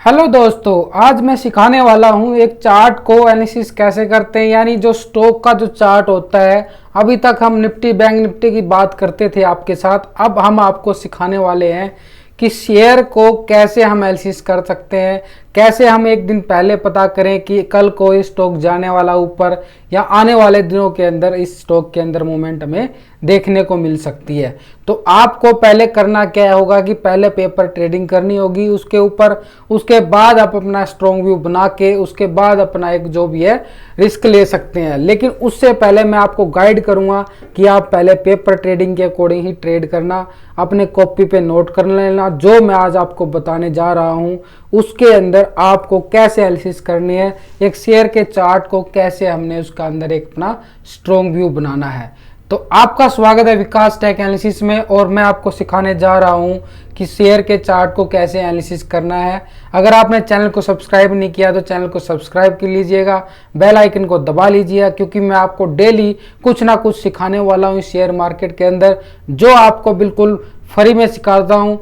Hello दोस्तों, आज मैं सिखाने वाला हूं एक चार्ट को एनालिसिस कैसे करते हैं। यानी जो स्टॉक का जो चार्ट होता है, अभी तक हम निफ्टी बैंक निफ्टी की बात करते थे आपके साथ। अब हम आपको सिखाने वाले हैं कि शेयर को कैसे हम एनालिसिस कर सकते हैं, कैसे हम एक दिन पहले पता करें कि कल को ये स्टॉक जाने वाला ऊपर या आने वाले दिनों के अंदर इस स्टॉक के अंदर मूवमेंट हमें देखने को मिल सकती है। तो आपको पहले करना क्या होगा कि पहले पेपर ट्रेडिंग करनी होगी उसके ऊपर, उसके बाद आप अपना स्ट्रॉन्ग व्यू बना के उसके बाद अपना एक जो भी है रिस्क ले सकते हैं। लेकिन उससे पहले मैं आपको गाइड करूंगा कि आप पहले पेपर ट्रेडिंग के अकॉर्डिंग ही ट्रेड करना, अपने कॉपी पे नोट कर लेना। जो मैं आज आपको बताने जा रहा हूं उसके अंदर आपको कैसे एनालिसिस करनी है, एक शेयर के चार्ट को कैसे हमने उसका अंदर एक अपना स्ट्रॉन्ग व्यू बनाना है। तो आपका स्वागत है विकास टेक एनालिसिस में, और मैं आपको सिखाने जा रहा हूं कि शेयर के चार्ट को कैसे एनालिसिस करना है। अगर आपने चैनल को सब्सक्राइब नहीं किया तो चैनल को सब्सक्राइब कर लीजिएगा, बेल आइकन को दबा लीजिएगा, क्योंकि मैं आपको डेली कुछ ना कुछ सिखाने वाला हूं शेयर मार्केट के अंदर, जो आपको बिल्कुल फ्री में सिखाता हूं।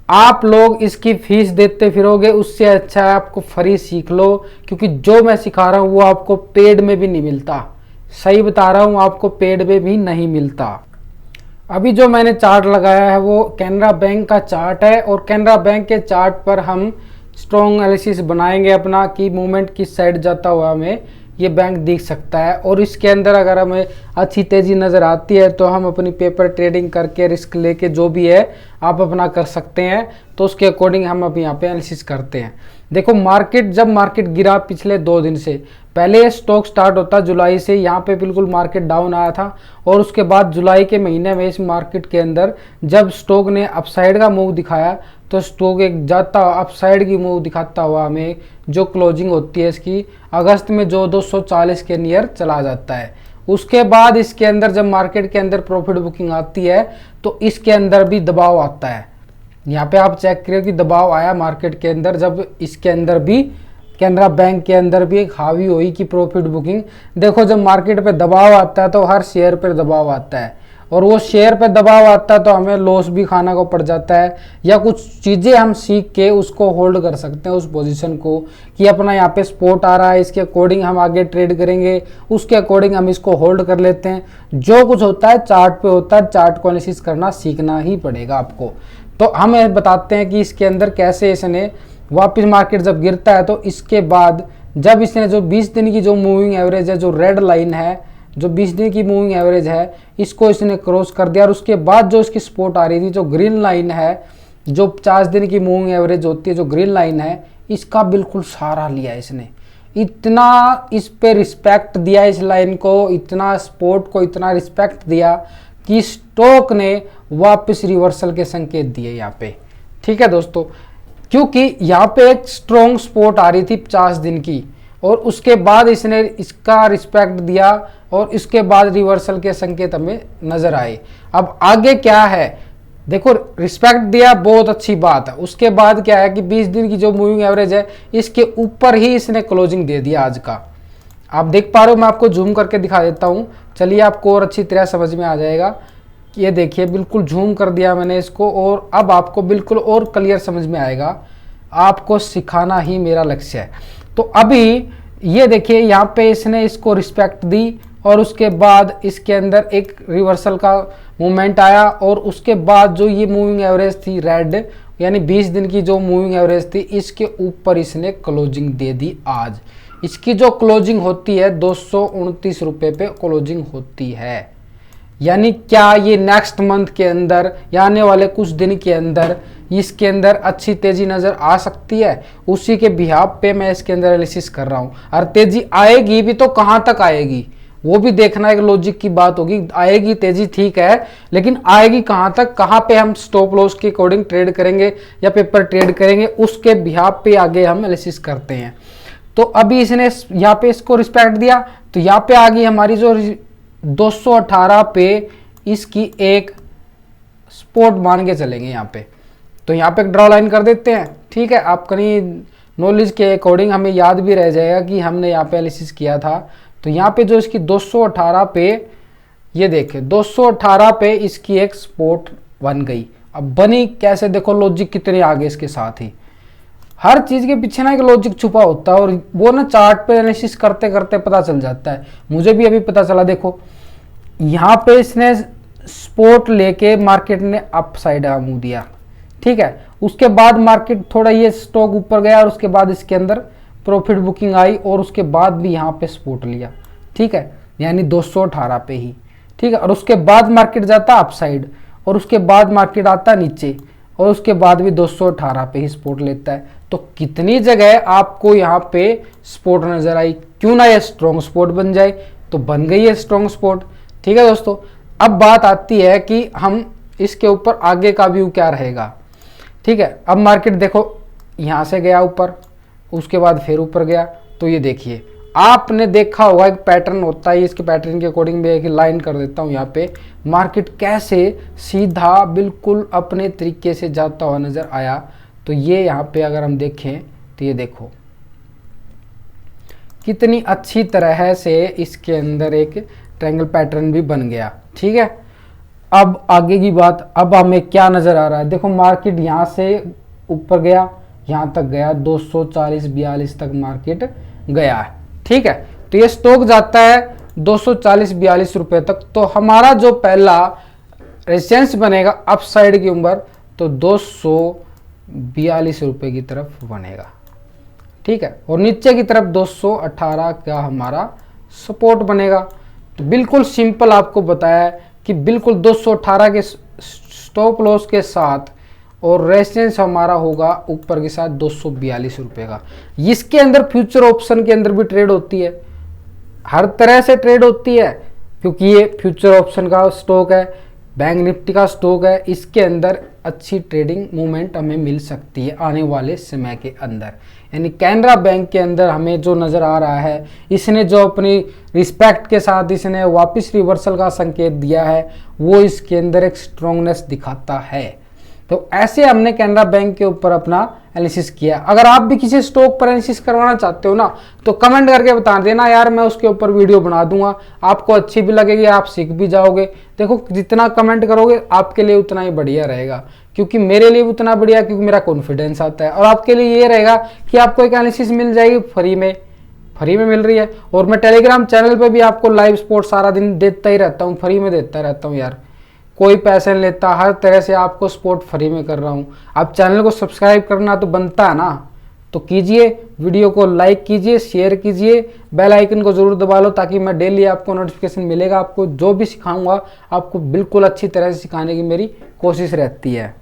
आप लोग इसकी फीस देते फिरोगे, उससे अच्छा है आपको फ्री सीख लो, क्योंकि जो मैं सिखा रहा हूं वो आपको पेड में भी नहीं मिलता। सही बता रहा हूं, आपको पेड में भी नहीं मिलता। अभी जो मैंने चार्ट लगाया है वो कैनरा बैंक का चार्ट है, और कैनरा बैंक के चार्ट पर हम स्ट्रॉन्ग एनालिसिस बनाएंगे अपना कि मूवमेंट किस साइड जाता हुआ हमें ये बैंक दिख सकता है। और इसके अंदर अगर हमें अच्छी तेज़ी नज़र आती है तो हम अपनी पेपर ट्रेडिंग करके रिस्क लेके जो भी है आप अपना कर सकते हैं। तो उसके अकॉर्डिंग हम अभी यहाँ पे एनालिसिस करते हैं। देखो, जब मार्केट गिरा पिछले 2 दिन से, पहले स्टॉक स्टार्ट होता जुलाई से, यहाँ पे बिल्कुल मार्केट डाउन आया था, और उसके बाद जुलाई के महीने में इस मार्केट के अंदर जब स्टॉक ने अपसाइड का मूव दिखाया तो स्टॉक एक जाता अपसाइड की मूव दिखाता हुआ हमें जो क्लोजिंग होती है इसकी अगस्त में जो 240 के नियर चला जाता है। उसके बाद इसके अंदर जब मार्केट के अंदर प्रॉफिट बुकिंग आती है तो इसके अंदर भी दबाव आता है। यहाँ पे आप चेक करिए कि दबाव आया मार्केट के अंदर, जब इसके अंदर भी कैनरा बैंक के अंदर भी एक हावी हुई कि प्रॉफिट बुकिंग। देखो, जब मार्केट पे दबाव आता है तो हर शेयर पर दबाव आता है, और वो शेयर पे दबाव आता है तो हमें लॉस भी खाना को पड़ जाता है, या कुछ चीज़ें हम सीख के उसको होल्ड कर सकते हैं उस पोजीशन को कि अपना यहाँ पे सपोर्ट आ रहा है, इसके अकॉर्डिंग हम आगे ट्रेड करेंगे, उसके अकॉर्डिंग हम इसको होल्ड कर लेते हैं। जो कुछ होता है चार्ट पे होता है, चार्ट को एनालिसिस करना सीखना ही पड़ेगा आपको। तो हम बताते हैं कि इसके अंदर कैसे इसने वापस मार्केट जब गिरता है तो इसके बाद जब इसने जो 20 दिन की जो मूविंग एवरेज है, जो रेड लाइन है, जो 20 दिन की मूविंग एवरेज है, इसको इसने क्रॉस कर दिया, और उसके बाद जो इसकी सपोर्ट आ रही थी जो ग्रीन लाइन है, जो 50 दिन की मूविंग एवरेज होती है, जो ग्रीन लाइन है, इसका बिल्कुल सहारा लिया इसने। इतना इस पे रिस्पेक्ट दिया इस लाइन को, इतना सपोर्ट को इतना रिस्पेक्ट दिया कि स्टॉक ने वापस रिवर्सल के संकेत दिए यहाँ पे। ठीक है दोस्तों, क्योंकि यहाँ पे एक स्ट्रॉन्ग सपोर्ट आ रही थी 50 दिन की, और उसके बाद इसने इसका रिस्पेक्ट दिया, और इसके बाद रिवर्सल के संकेत हमें नजर आए। अब आगे क्या है, देखो, रिस्पेक्ट दिया, बहुत अच्छी बात है। उसके बाद क्या है कि 20 दिन की जो मूविंग एवरेज है इसके ऊपर ही इसने क्लोजिंग दे दिया आज का। आप देख पा रहे हो, मैं आपको जूम करके दिखा देता हूं, चलिए आपको और अच्छी तरह समझ में आ जाएगा। ये देखिए, बिल्कुल जूम कर दिया मैंने इसको, और अब आपको बिल्कुल और क्लियर समझ में आएगा। आपको सिखाना ही मेरा लक्ष्य है। तो अभी ये देखिए, यहाँ पे इसने इसको रिस्पेक्ट दी, और उसके बाद इसके अंदर एक रिवर्सल का मूवमेंट आया, और उसके बाद जो ये मूविंग एवरेज थी रेड, यानी 20 दिन की जो मूविंग एवरेज थी, इसके ऊपर इसने क्लोजिंग दे दी आज। इसकी जो क्लोजिंग होती है 229 रुपये पे क्लोजिंग होती है। यानी क्या ये नेक्स्ट मंथ के अंदर या आने वाले कुछ दिन के अंदर इसके अंदर अच्छी तेजी नजर आ सकती है, उसी के बिहाफ पे मैं इसके अंदर एनालिसिस कर रहा हूँ। और तेजी आएगी भी तो कहाँ तक आएगी वो भी देखना एक लॉजिक की बात होगी। आएगी तेजी ठीक है, लेकिन आएगी कहाँ तक, कहाँ पे हम स्टॉप लॉस के अकॉर्डिंग ट्रेड करेंगे या पेपर ट्रेड करेंगे, उसके बिहाफ पे आगे हम एनालिसिस करते हैं। तो अभी इसने यहाँ पे इसको रिस्पेक्ट दिया, तो यहाँ पे आ गई हमारी जो 218 पे इसकी एक सपोर्ट मान के चलेंगे यहाँ पे। तो यहाँ पे एक ड्रॉ लाइन कर देते हैं। ठीक है, आप कहीं नॉलेज के अकॉर्डिंग हमें याद भी रह जाएगा कि हमने यहाँ पे एनालिसिस किया था। तो यहाँ पे जो इसकी 218 पे, ये देखें 218 पे इसकी एक सपोर्ट बन गई। अब बनी कैसे, देखो लॉजिक कितने आगे इसके साथ ही। हर चीज़ के पीछे ना एक लॉजिक छुपा होता है और वो ना चार्ट पे एनालिसिस करते करते पता चल जाता है। मुझे भी अभी पता चला। देखो यहाँ पे इसने सपोर्ट लेके मार्केट ने अप साइड मूव दिया, ठीक है। उसके बाद मार्केट थोड़ा ये स्टॉक ऊपर गया और उसके बाद इसके अंदर प्रॉफिट बुकिंग आई और उसके बाद भी यहाँ पे सपोर्ट लिया, ठीक है, यानी 218 पे ही, ठीक है। और उसके बाद मार्केट जाता अप साइड और उसके बाद मार्केट आता नीचे और उसके बाद भी 218 पे ही सपोर्ट लेता है। तो कितनी जगह आपको यहाँ पे सपोर्ट नजर आई, क्यों ना ये स्ट्रॉन्ग सपोर्ट बन जाए। तो बन गई है स्ट्रॉन्ग सपोर्ट, ठीक है दोस्तों। अब बात आती है कि हम इसके ऊपर आगे का व्यू क्या रहेगा, ठीक है। अब मार्केट देखो यहाँ से गया ऊपर, उसके बाद फिर ऊपर गया। तो ये देखिए आपने देखा होगा एक पैटर्न होता है, इसके पैटर्न के अकॉर्डिंग मैं एक लाइन कर देता हूँ यहाँ पे। मार्केट कैसे सीधा बिल्कुल अपने तरीके से जाता हुआ नजर आया। तो ये यहाँ पे अगर हम देखें तो ये देखो कितनी अच्छी तरह से इसके अंदर एक ट्रायंगल पैटर्न भी बन गया, ठीक है। अब आगे की बात, अब हमें क्या नजर आ रहा है। देखो मार्केट यहाँ से ऊपर गया, यहाँ तक गया 240-42 तक मार्केट गया है, ठीक है। तो ये स्टॉक जाता है 240-42 रुपए तक। तो हमारा जो पहला रेजिस्टेंस बनेगा अप साइड की उम्र तो 242 रुपए की तरफ बनेगा, ठीक है। और नीचे की तरफ 218 का हमारा सपोर्ट बनेगा। तो बिल्कुल सिंपल आपको बताया है कि बिल्कुल 218 के स्टॉप लॉस के साथ और रेजिस्टेंस हमारा होगा ऊपर के साथ 242 रुपए का। इसके अंदर फ्यूचर ऑप्शन के अंदर भी ट्रेड होती है, हर तरह से ट्रेड होती है, क्योंकि ये फ्यूचर ऑप्शन का स्टॉक है, बैंक निफ्टी का स्टॉक है। इसके अंदर अच्छी ट्रेडिंग मूवमेंट हमें मिल सकती है आने वाले समय के अंदर। यानी कैनरा बैंक के अंदर हमें जो नज़र आ रहा है, इसने जो अपनी रिस्पेक्ट के साथ इसने वापस रिवर्सल का संकेत दिया है, वो इसके अंदर एक स्ट्रॉन्गनेस दिखाता है। तो ऐसे हमने कैनरा बैंक के ऊपर अपना एनालिसिस किया। अगर आप भी किसी स्टॉक पर एनालिसिस करवाना चाहते हो ना, तो कमेंट करके बता देना यार, मैं उसके ऊपर वीडियो बना दूंगा। आपको अच्छी भी लगेगी, आप सीख भी जाओगे। देखो जितना कमेंट करोगे आपके लिए उतना ही बढ़िया रहेगा, क्योंकि मेरे लिए उतना बढ़िया, क्योंकि मेरा कॉन्फिडेंस आता है। और आपके लिए ये रहेगा कि आपको एक एनालिसिस मिल जाएगी फ्री में मिल रही है। और मैं टेलीग्राम चैनल पर भी आपको लाइव स्पोर्ट सारा दिन देता ही रहता हूँ, फ्री में देता रहता हूँ यार, कोई पैसे नहीं लेता, हर तरह से आपको सपोर्ट फ्री में कर रहा हूँ। आप चैनल को सब्सक्राइब करना तो बनता है ना, तो कीजिए, वीडियो को लाइक कीजिए, शेयर कीजिए, बेल आइकन को जरूर दबा लो, ताकि मैं डेली आपको नोटिफिकेशन मिलेगा। आपको जो भी सिखाऊंगा आपको बिल्कुल अच्छी तरह से सिखाने की मेरी कोशिश रहती है।